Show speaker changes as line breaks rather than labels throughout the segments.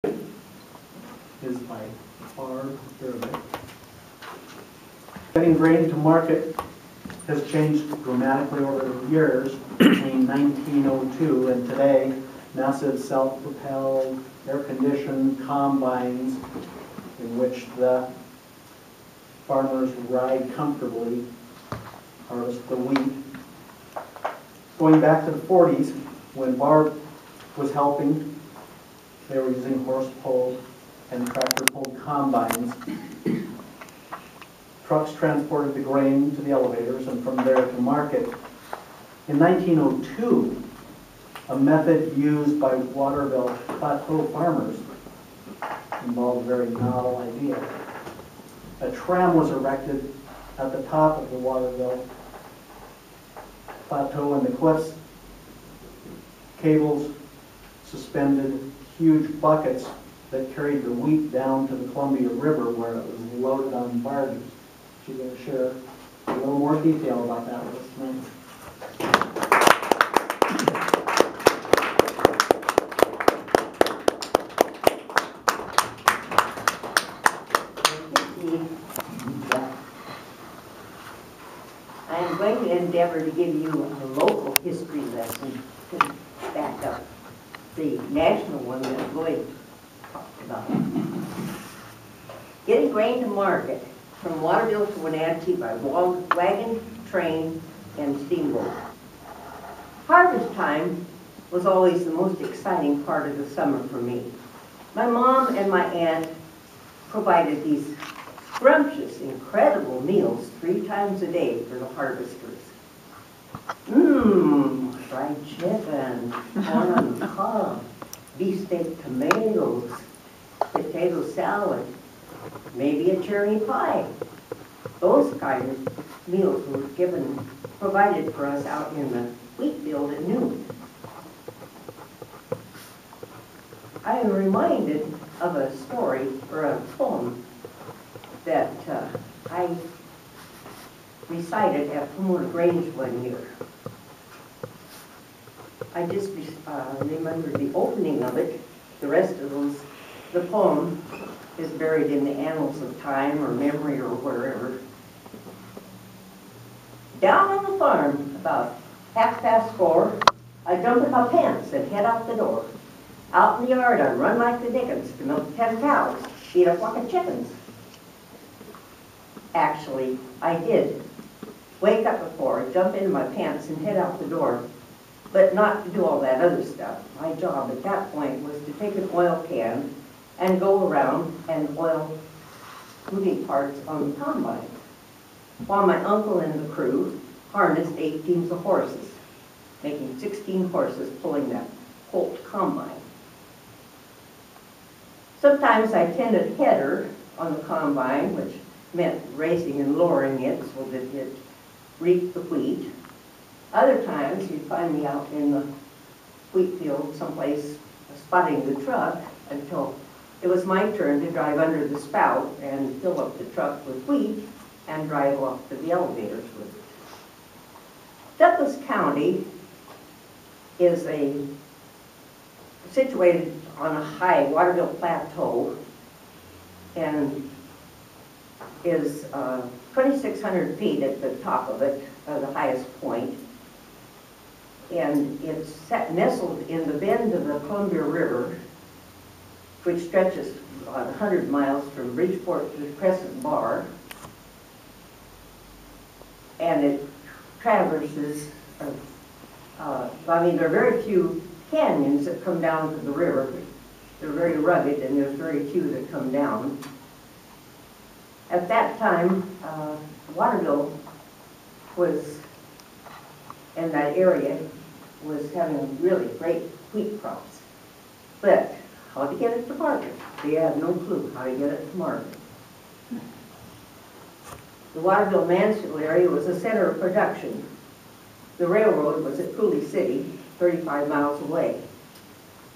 is by Barb. Getting grain to market has changed dramatically over the years between 1902 and today. Massive self-propelled, air-conditioned combines in which the farmers ride comfortably, harvest the wheat. Going back to the 40s, when Barb was helping, they were using horse-pulled and tractor-pulled combines. Trucks transported the grain to the elevators and from there to market. In 1902, a method used by Waterville Plateau farmers involved a very novel idea. A tram was erected at the top of the Waterville Plateau and the cliffs. Cables suspended huge buckets that carried the wheat down to the Columbia River where it was loaded on barges. She's going to share a little more detail about that with us tonight.
I am going to endeavor to give you a local history lesson to back up the national one that Lloyd talked about. Getting grain to market from Waterville to Wenatchee by wagon, train, and steamboat. Harvest time was always the most exciting part of the summer for me. My mom and my aunt provided these scrumptious, incredible meals 3 times a day for the harvesters. Fried chicken, corn on the cob, beefsteak tomatoes, potato salad, maybe a cherry pie. Those kind of meals were provided for us out in the wheat field at noon. I am reminded of a story or a poem that I recited at Pomona Grange one year. I just remember the opening of it. The rest of the poem is buried in the annals of time or memory or wherever. Down on the farm, about 4:30, I jump in my pants and head out the door. Out in the yard, I run like the dickens to milk 10 cows, feed a flock of chickens. Actually, I did wake up before, jump into my pants and head out the door, but not to do all that other stuff. My job at that point was to take an oil can and go around and oil moving parts on the combine, while my uncle and the crew harnessed 8 teams of horses, making 16 horses pulling that Colt combine. Sometimes I tended header on the combine, which meant raising and lowering it so that it reaped the wheat. Other times you'd find me out in the wheat field someplace spotting the truck until it was my turn to drive under the spout and fill up the truck with wheat and drive off to the elevators with it. Douglas County is situated on a high Waterville Plateau and is 2,600 feet at the top of it, the highest point. And it's nestled in the bend of the Columbia River, which stretches about 100 miles from Bridgeport to Crescent Bar. And it traverses, there are very few canyons that come down to the river. They're very rugged and there's very few that come down. At that time, Waterville was, in that area, was having really great wheat crops. But how to get it to market? They had no clue how to get it to market. The Waterville-Mansfield area was a center of production. The railroad was at Cooley City, 35 miles away.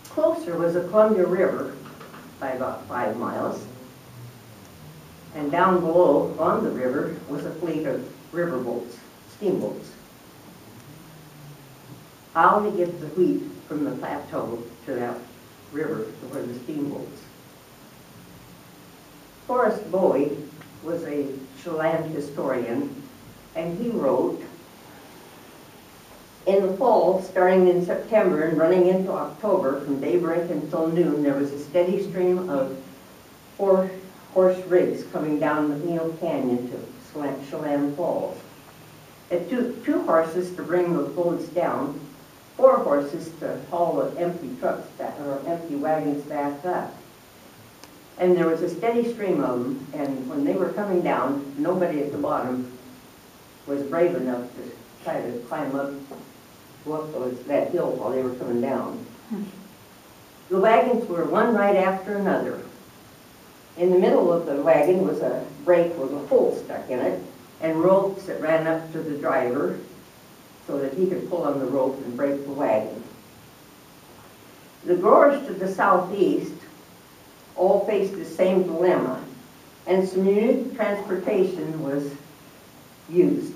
Closer was the Columbia River by about 5 miles. And down below, on the river, was a fleet of riverboats, steamboats. How to get the wheat from the plateau to that river to where the steamboats. Forrest Bowie was a Chelan historian, and he wrote, in the fall, starting in September and running into October, from daybreak until noon, there was a steady stream of four-horse rigs coming down McNeil Canyon to Chelan Falls. It took 2 horses to bring the loads down, 4 horses to haul the empty trucks back, or empty wagons back up. And there was a steady stream of them, and when they were coming down, nobody at the bottom was brave enough to try to climb up, go up that hill while they were coming down. The wagons were one right after another. In the middle of the wagon was a brake with a hole stuck in it, and ropes that ran up to the driver so that he could pull on the rope and brake the wagon. The growers to the southeast all faced the same dilemma, and some unique transportation was used.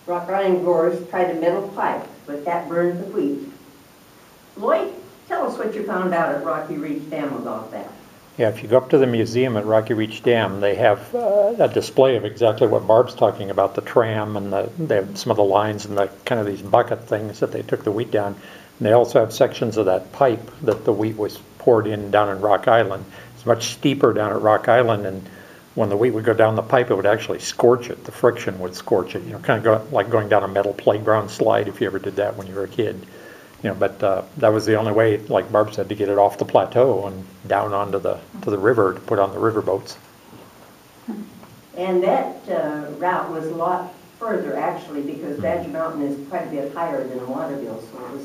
Rock Island growers tried a metal pipe, but that burned the wheat. Lloyd, tell us what you found out at Rocky Reach Dam about that.
Yeah, if you go up to the museum at Rocky Reach Dam, they have a display of exactly what Barb's talking about, the tram, and they have some of the lines and the kind of these bucket things that they took the wheat down. And they also have sections of that pipe that the wheat was poured in down in Rock Island. It's much steeper down at Rock Island, and when the wheat would go down the pipe, it would actually scorch it. The friction would scorch it, kind of like going down a metal playground slide if you ever did that when you were a kid. But that was the only way, like Barb said, to get it off the plateau and down onto the river to put on the river boats.
And that route was a lot further, actually, because Badger Mountain is quite a bit higher than Waterville, so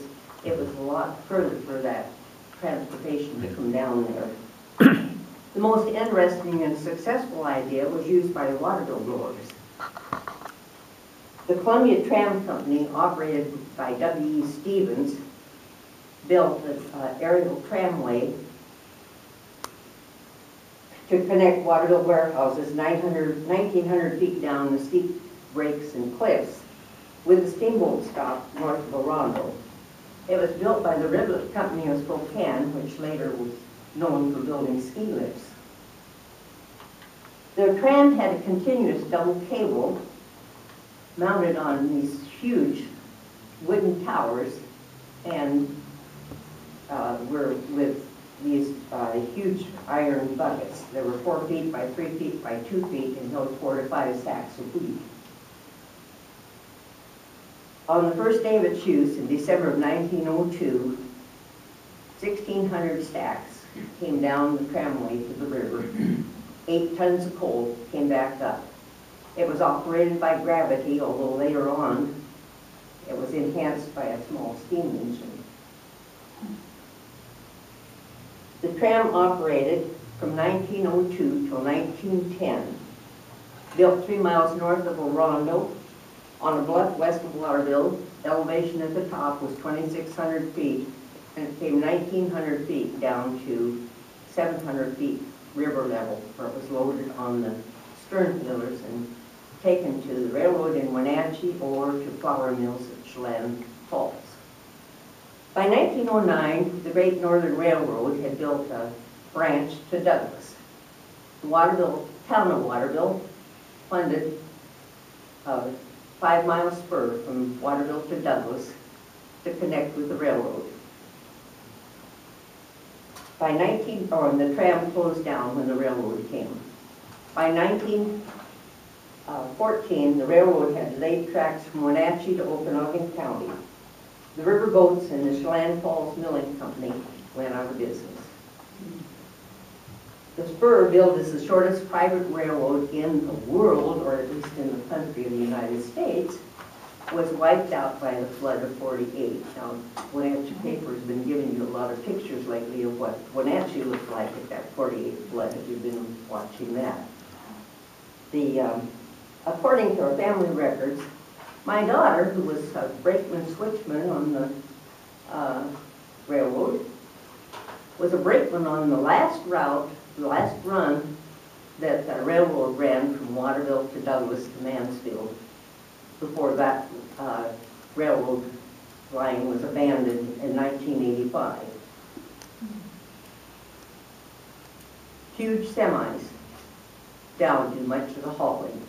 it was a lot further for that transportation to come down there. The most interesting and successful idea was used by the Waterville growers. The Columbia Tram Company, operated by W.E. Stevens, built an aerial tramway to connect Waterville warehouses 1,900 feet down the steep breaks and cliffs with the steamboat stop north of Orondo. It was built by the Rivet Company of Spokane, which later was known for building ski lifts. The tram had a continuous double cable mounted on these huge wooden towers, and were with these huge iron buckets. They were 4 feet by 3 feet by 2 feet and held 4 to 5 sacks of wheat. On the first day of its use in December of 1902, 1,600 stacks came down the tramway to the river. 8 tons of coal came back up. It was operated by gravity, although later on it was enhanced by a small steam engine. The tram operated from 1902 till 1910, built 3 miles north of Orondo on a bluff west of Waterville. Elevation at the top was 2,600 feet, and it came 1,900 feet down to 700 feet river level, where it was loaded on the stern pillars and taken to the railroad in Wenatchee or to flour mills at Chelan Falls. By 1909, the Great Northern Railroad had built a branch to Douglas. The town of Waterville funded a 5-mile spur from Waterville to Douglas to connect with the railroad. The tram closed down when the railroad came. By 1914, the railroad had laid tracks from Wenatchee to Okanogan County. The river boats and the Chelan Falls Milling Company went out of business. The spur, billed as the shortest private railroad in the world, or at least in the country of the United States, was wiped out by the flood of '48. Now, Wenatchee paper has been giving you a lot of pictures lately of what Wenatchee looked like at that '48 flood, if you've been watching that. According to our family records, my daughter, who was a brakeman switchman on the railroad, was a brakeman on the last route, the last run that the railroad ran from Waterville to Douglas to Mansfield before that railroad line was abandoned in 1985. huge semis down in much of the hauling.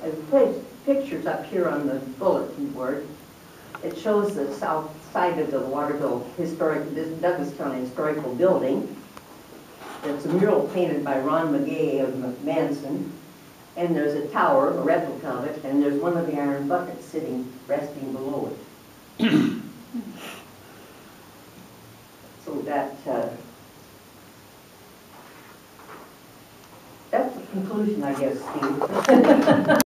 I've put pictures up here on the bulletin board. It shows the south side of the Waterville Historic, this Douglas County Historical Building. It's a mural painted by Ron McGay of McManson. And there's a tower, a replica of it, and there's one of the iron buckets sitting, resting below it. So that's the conclusion, I guess, Steve.